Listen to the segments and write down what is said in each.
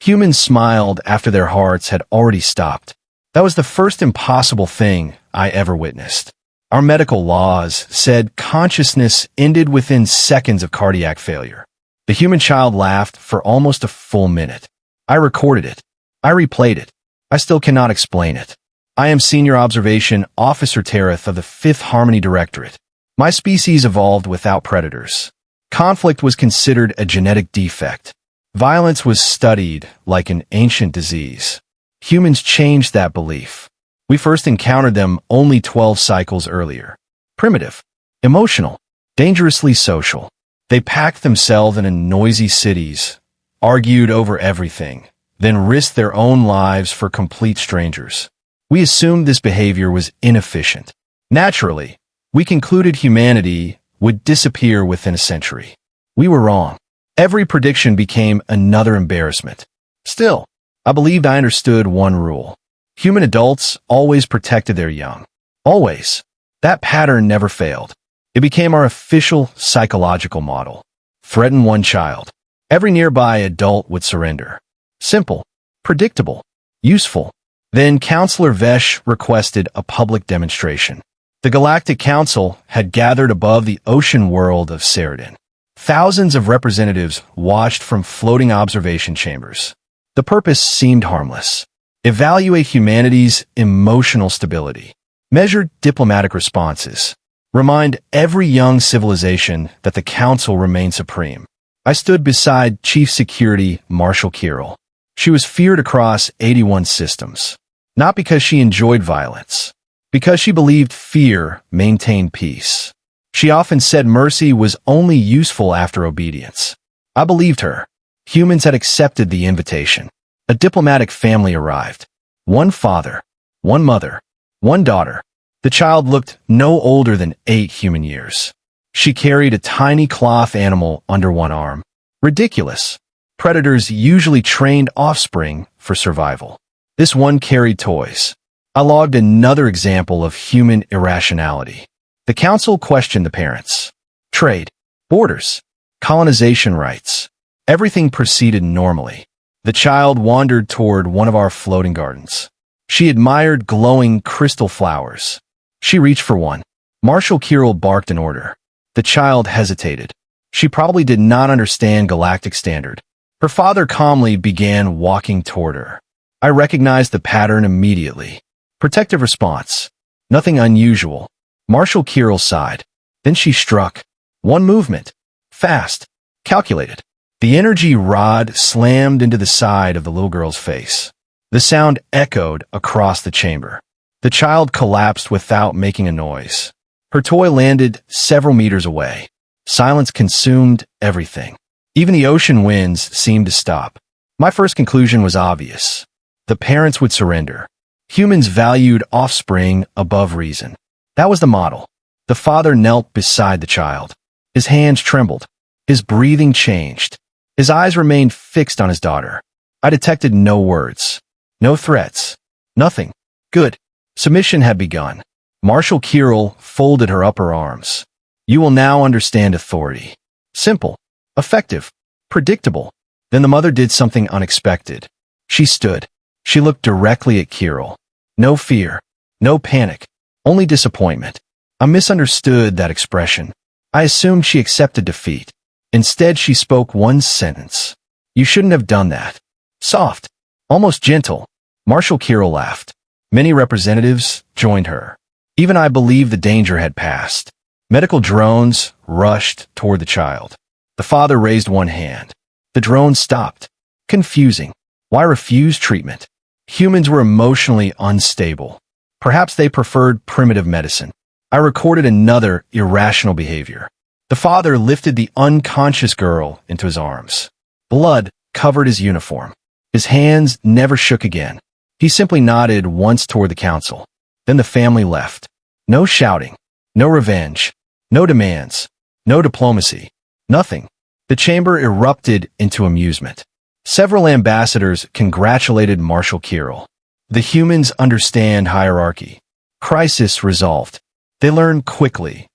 Humans smiled after their hearts had already stopped. That was the first impossible thing I ever witnessed. Our medical laws said consciousness ended within seconds of cardiac failure. The human child laughed for almost a full minute. I recorded it. I replayed it. I still cannot explain it. I am Senior Observation Officer Tereth of the 5th Harmony Directorate. My species evolved without predators. Conflict was considered a genetic defect. Violence was studied like an ancient disease. Humans changed that belief. We first encountered them only 12 cycles earlier. Primitive, emotional, dangerously social. They packed themselves in noisy cities, argued over everything, then risked their own lives for complete strangers. We assumed this behavior was inefficient. Naturally, we concluded humanity would disappear within a century. We were wrong. Every prediction became another embarrassment. Still, I believed I understood one rule. Human adults always protected their young. Always. That pattern never failed. It became our official psychological model. Threaten one child. Every nearby adult would surrender. Simple, predictable, useful. Then Counselor Vesh requested a public demonstration. The Galactic Council had gathered above the ocean world of Ceridan. Thousands of representatives watched from floating observation chambers. The purpose seemed harmless. Evaluate humanity's emotional stability. Measure diplomatic responses. Remind every young civilization that the Council remained supreme. I stood beside Chief Security Marshal Kirill. She was feared across 81 systems. Not because she enjoyed violence. Because she believed fear maintained peace. She often said mercy was only useful after obedience. I believed her. Humans had accepted the invitation. A diplomatic family arrived. One father, one mother, one daughter. The child looked no older than 8 human years. She carried a tiny cloth animal under one arm. Ridiculous. Predators usually trained offspring for survival. This one carried toys. I logged another example of human irrationality. The council questioned the parents. Trade, borders, colonization rights. Everything proceeded normally. The child wandered toward one of our floating gardens. She admired glowing crystal flowers. She reached for one. Marshal Kirill barked an order. The child hesitated. She probably did not understand galactic standard. Her father calmly began walking toward her. I recognized the pattern immediately. Protective response. Nothing unusual. Marshal Kirill sighed. Then she struck. One movement. Fast. Calculated. The energy rod slammed into the side of the little girl's face. The sound echoed across the chamber. The child collapsed without making a noise. Her toy landed several meters away. Silence consumed everything. Even the ocean winds seemed to stop. My first conclusion was obvious. The parents would surrender. Humans valued offspring above reason. That was the model. The father knelt beside the child. His hands trembled. His breathing changed. His eyes remained fixed on his daughter. I detected no words. No threats. Nothing. Good. Submission had begun. Marshal Kirill folded her upper arms. You will now understand authority. Simple. Effective. Predictable. Then the mother did something unexpected. She stood. She looked directly at Kirill. No fear. No panic. Only disappointment. I misunderstood that expression. I assumed she accepted defeat. Instead, she spoke one sentence. You shouldn't have done that. Soft. Almost gentle. Marshal Kirill laughed. Many representatives joined her. Even I believed the danger had passed. Medical drones rushed toward the child. The father raised one hand. The drone stopped. Confusing. Why refuse treatment? Humans were emotionally unstable. Perhaps they preferred primitive medicine. I recorded another irrational behavior. The father lifted the unconscious girl into his arms. Blood covered his uniform. His hands never shook again. He simply nodded once toward the council. Then the family left. No shouting. No revenge. No demands. No diplomacy. Nothing. The chamber erupted into amusement. Several ambassadors congratulated Marshal Kirill. The humans understand hierarchy. Crisis resolved. They learn quickly.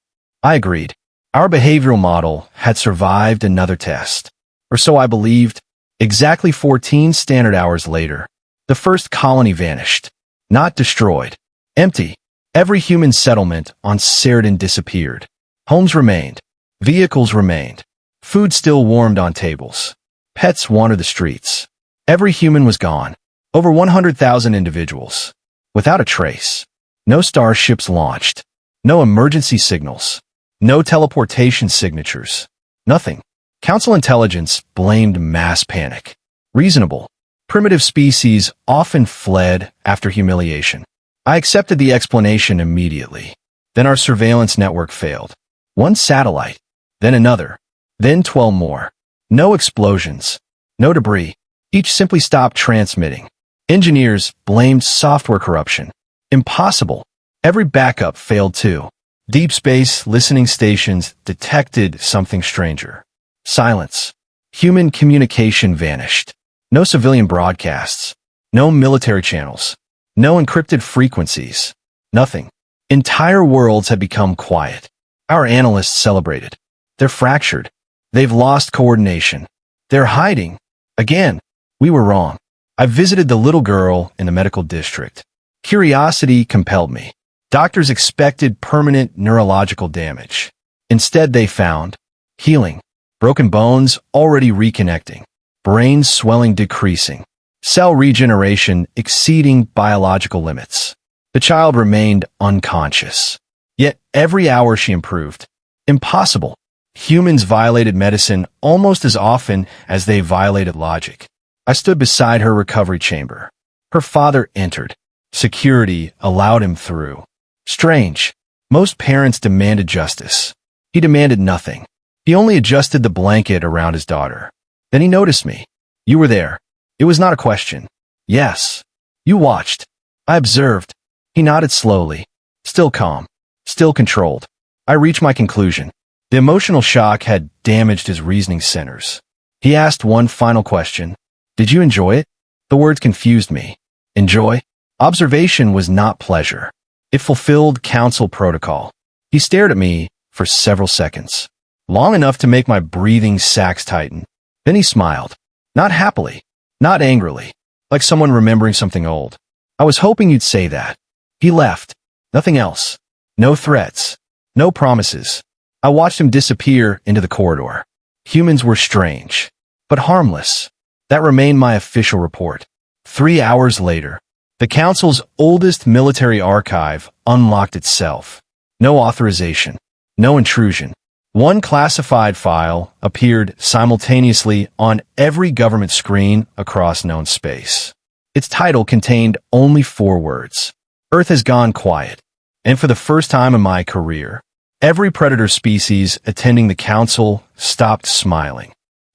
I agreed. Our behavioral model had survived another test. Or so I believed. Exactly 14 standard hours later, the first colony vanished. Not destroyed. Empty. Every human settlement on Ceridan disappeared. Homes remained. Vehicles remained. Food still warmed on tables. Pets wandered the streets. Every human was gone. Over 100,000 individuals. Without a trace. No starships launched. No emergency signals. No teleportation signatures. Nothing. Council intelligence blamed mass panic. Reasonable. Primitive species often fled after humiliation. I accepted the explanation immediately. Then our surveillance network failed. One satellite. Then another. Then 12 more. No explosions. No debris. Each simply stopped transmitting. Engineers blamed software corruption. Impossible. Every backup failed too. Deep space listening stations detected something stranger. Silence. Human communication vanished. No civilian broadcasts. No military channels. No encrypted frequencies. Nothing. Entire worlds had become quiet. Our analysts celebrated. They're fractured. They've lost coordination. They're hiding. Again, we were wrong. I visited the little girl in the medical district. Curiosity compelled me. Doctors expected permanent neurological damage. Instead, they found healing. Broken bones already reconnecting. Brain swelling decreasing. Cell regeneration exceeding biological limits. The child remained unconscious. Yet every hour she improved. Impossible. Humans violated medicine almost as often as they violated logic. I stood beside her recovery chamber. Her father entered. Security allowed him through. Strange. Most parents demanded justice. He demanded nothing. He only adjusted the blanket around his daughter. Then he noticed me. You were there. It was not a question. Yes. You watched. I observed. He nodded slowly. Still calm. Still controlled. I reached my conclusion. The emotional shock had damaged his reasoning centers. He asked one final question. Did you enjoy it? The words confused me. Enjoy? Observation was not pleasure. It fulfilled council protocol. He stared at me for several seconds. Long enough to make my breathing sacs tighten. Then he smiled. Not happily. Not angrily. Like someone remembering something old. I was hoping you'd say that. He left. Nothing else. No threats. No promises. I watched him disappear into the corridor. Humans were strange. But harmless. That remained my official report. 3 hours later, the Council's oldest military archive unlocked itself. No authorization. No intrusion. One classified file appeared simultaneously on every government screen across known space. Its title contained only 4 words. Earth has gone quiet. And for the first time in my career, every predator species attending the Council stopped smiling.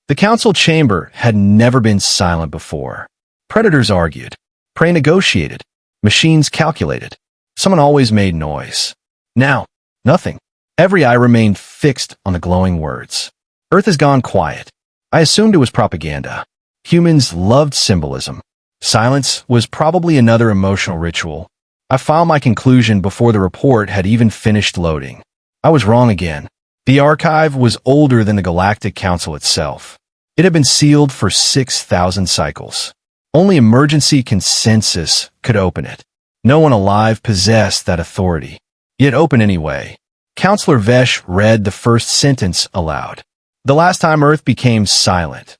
The Council chamber had never been silent before. Predators argued. Prey negotiated. Machines calculated. Someone always made noise. Now, nothing. Every eye remained fixed on the glowing words. Earth has gone quiet. I assumed it was propaganda. Humans loved symbolism. Silence was probably another emotional ritual. I filed my conclusion before the report had even finished loading. I was wrong again. The archive was older than the Galactic Council itself. It had been sealed for 6,000 cycles. Only emergency consensus could open it. No one alive possessed that authority. Yet open anyway. Counselor Vesh read the first sentence aloud. The last time Earth became silent,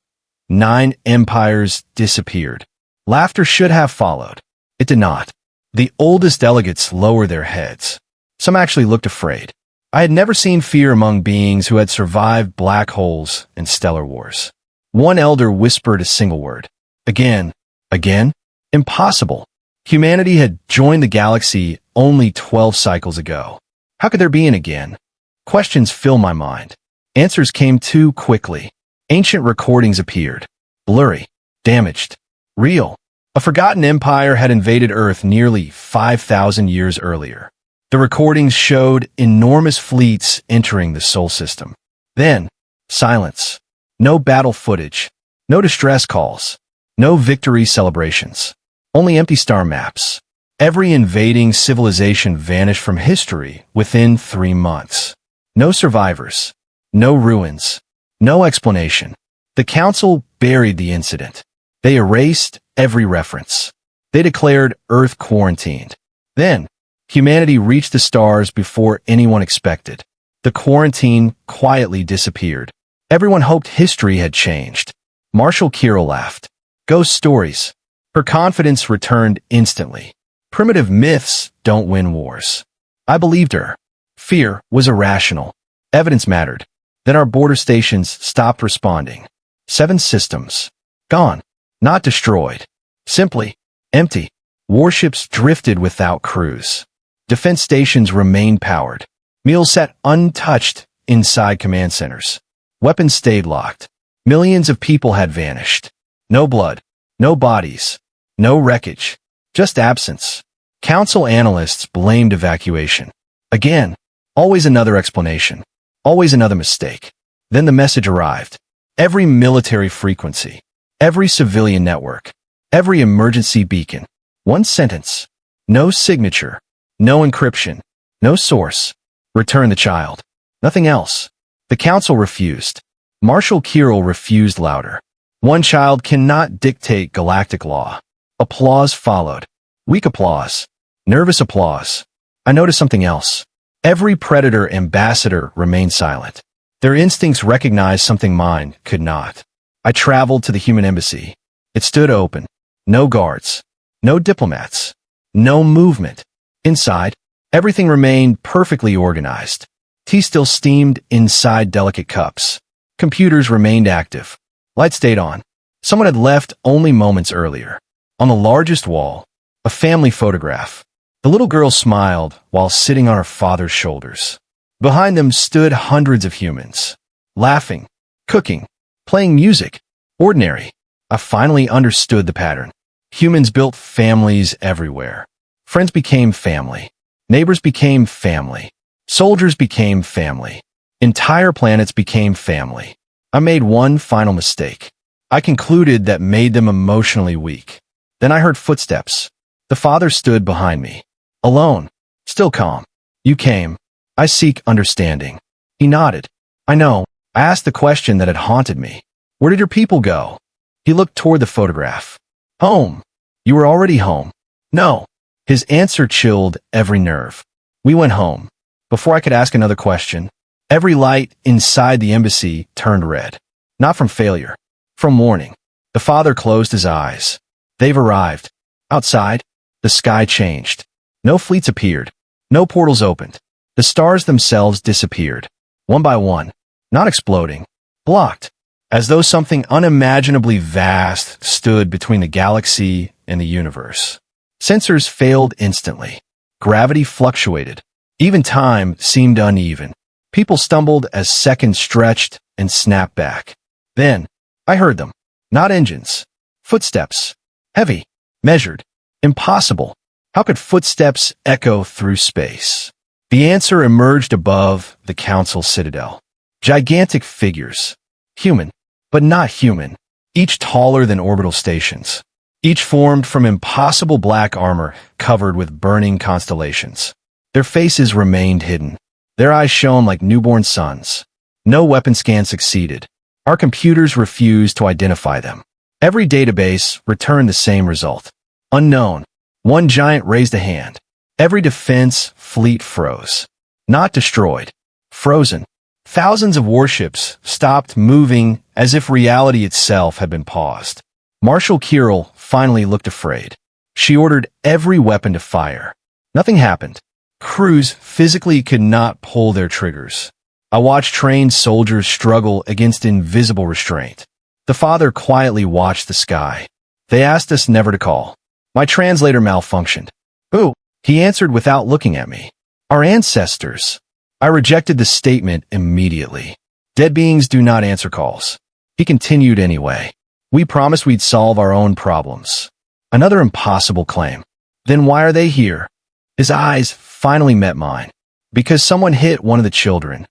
9 empires disappeared. Laughter should have followed. It did not. The oldest delegates lowered their heads. Some actually looked afraid. I had never seen fear among beings who had survived black holes and stellar wars. One elder whispered a single word. Again. Again? Impossible. Humanity had joined the galaxy only 12 cycles ago. How could there be an again? Questions fill my mind. Answers came too quickly. Ancient recordings appeared. Blurry. Damaged. Real. A forgotten empire had invaded Earth nearly 5,000 years earlier. The recordings showed enormous fleets entering the Sol system. Then, silence. No battle footage. No distress calls. No victory celebrations. Only empty star maps. Every invading civilization vanished from history within 3 months. No survivors. No ruins. No explanation. The council buried the incident. They erased every reference. They declared Earth quarantined. Then, humanity reached the stars before anyone expected. The quarantine quietly disappeared. Everyone hoped history had changed. Marshall Kirill laughed. Ghost stories. Her confidence returned instantly. Primitive myths don't win wars. I believed her. Fear was irrational. Evidence mattered. Then our border stations stopped responding. 7 systems. Gone. Not destroyed. Simply empty. Warships drifted without crews. Defense stations remained powered. Meals sat untouched inside command centers. Weapons stayed locked. Millions of people had vanished. No blood. No bodies. No wreckage. Just absence. Council analysts blamed evacuation. Again, always another explanation. Always another mistake. Then the message arrived. Every military frequency. Every civilian network. Every emergency beacon. One sentence. No signature. No encryption. No source. Return the child. Nothing else. The council refused. Marshall Kirill refused louder. One child cannot dictate galactic law. Applause followed. Weak applause. Nervous applause. I noticed something else. Every Predator ambassador remained silent. Their instincts recognized something mine could not. I traveled to the human embassy. It stood open. No guards. No diplomats. No movement. Inside, everything remained perfectly organized. Tea still steamed inside delicate cups. Computers remained active. Lights stayed on. Someone had left only moments earlier. On the largest wall, a family photograph. The little girl smiled while sitting on her father's shoulders. Behind them stood hundreds of humans. Laughing, cooking, playing music. Ordinary. I finally understood the pattern. Humans built families everywhere. Friends became family. Neighbors became family. Soldiers became family. Entire planets became family. I made one final mistake. I concluded that made them emotionally weak. Then I heard footsteps. The father stood behind me. Alone. Still calm. You came. I seek understanding. He nodded. I know. I asked the question that had haunted me. Where did your people go? He looked toward the photograph. Home. You were already home. No. His answer chilled every nerve. We went home. Before I could ask another question, every light inside the embassy turned red. Not from failure. From warning. The father closed his eyes. They've arrived. Outside, the sky changed. No fleets appeared. No portals opened. The stars themselves disappeared. One by one. Not exploding. Blocked. As though something unimaginably vast stood between the galaxy and the universe. Sensors failed instantly. Gravity fluctuated. Even time seemed uneven. People stumbled as seconds stretched and snapped back. Then, I heard them. Not engines. Footsteps. Heavy. Measured. Impossible. How could footsteps echo through space? The answer emerged above the council citadel. Gigantic figures. Human, but not human. Each taller than orbital stations. Each formed from impossible black armor covered with burning constellations. Their faces remained hidden. Their eyes shone like newborn suns. No weapon scan succeeded. Our computers refused to identify them. Every database returned the same result. Unknown. One giant raised a hand. Every defense fleet froze. Not destroyed. Frozen. Thousands of warships stopped moving as if reality itself had been paused. Marshall Kirill finally looked afraid. She ordered every weapon to fire. Nothing happened. Crews physically could not pull their triggers. I watched trained soldiers struggle against invisible restraint. The father quietly watched the sky. They asked us never to call. My translator malfunctioned. Who? He answered without looking at me. Our ancestors. I rejected the statement immediately. Dead beings do not answer calls. He continued anyway. We promised we'd solve our own problems. Another impossible claim. Then why are they here? His eyes finally met mine. Because someone hit one of the children.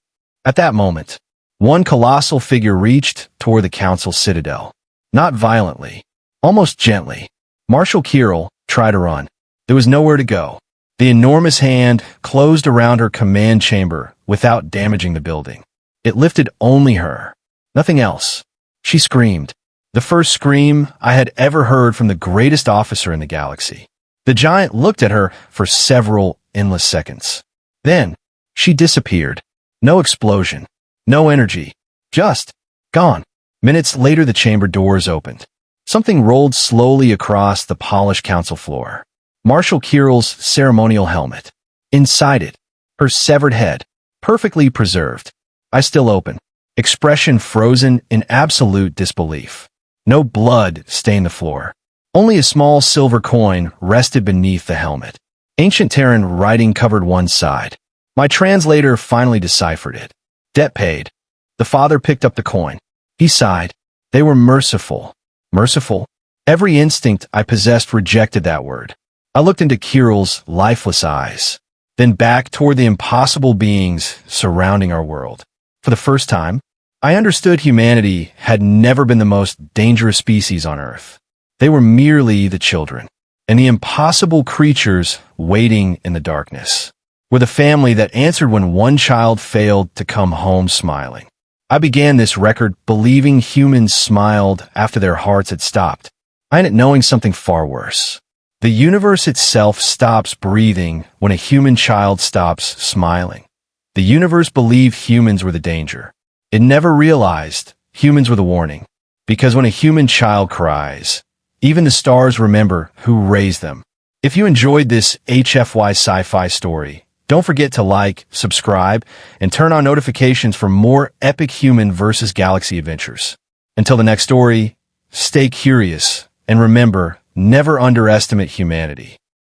At that moment, one colossal figure reached toward the council citadel. Not violently. Almost gently. Marshall Kirill tried to run. There was nowhere to go. The enormous hand closed around her command chamber without damaging the building. It lifted only her. Nothing else. She screamed. The first scream I had ever heard from the greatest officer in the galaxy. The giant looked at her for several endless seconds. Then, she disappeared. No explosion. No energy. Just gone. Minutes later, the chamber doors opened. Something rolled slowly across the polished council floor. Marshal Kirill's ceremonial helmet. Inside it, her severed head, perfectly preserved. Eyes still open. Expression frozen in absolute disbelief. No blood stained the floor. Only a small silver coin rested beneath the helmet. Ancient Terran writing covered one side. My translator finally deciphered it. Debt paid. The father picked up the coin. He sighed. They were merciful. Merciful? Every instinct I possessed rejected that word. I looked into Kirill's lifeless eyes, then back toward the impossible beings surrounding our world. For the first time, I understood humanity had never been the most dangerous species on Earth. They were merely the children, and the impossible creatures waiting in the darkness were the family that answered when one child failed to come home smiling. I began this record believing humans smiled after their hearts had stopped. I ended knowing something far worse. The universe itself stops breathing when a human child stops smiling. The universe believed humans were the danger. It never realized humans were the warning. Because when a human child cries, even the stars remember who raised them. If you enjoyed this HFY Sci-Fi story, don't forget to like, subscribe, and turn on notifications for more epic human versus galaxy adventures. Until the next story, stay curious, and remember, never underestimate humanity.